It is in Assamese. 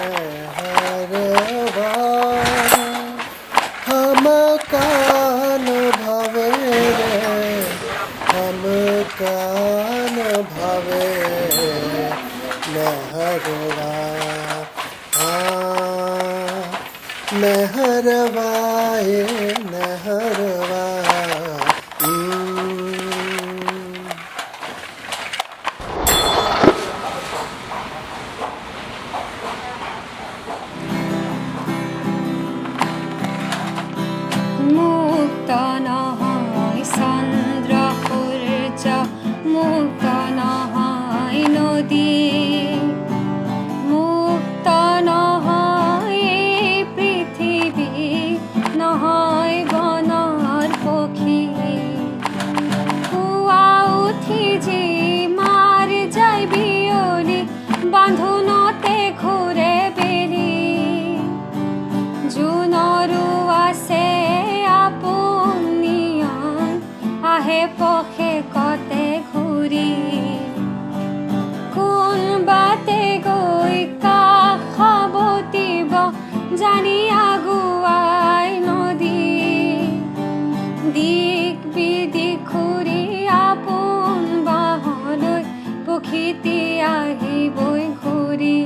मेहरवा हम कान भावे रे हम कान भावे मेहरवा मेहरवा मेहरवा মুক্ত নহয় চন্দ্ৰ সূৰ্য মুক্ত নহয় নদী মুক্ত নহয় এই পৃথিৱী নহয় বনৰ পক্ষী পুৱা উঠি যি মাৰ যায় বিয়লি বান্ধোনতে ঘূৰে বেলি জোনৰো আছে আহে পখে কতে ঘূৰি কোন বাটে গৈ কাষাবতিব জানি আগুৱাই নদী দিক বিদিক ঘূৰি আপোন বাহলৈ পক্ষীটি আহিবই ঘূৰি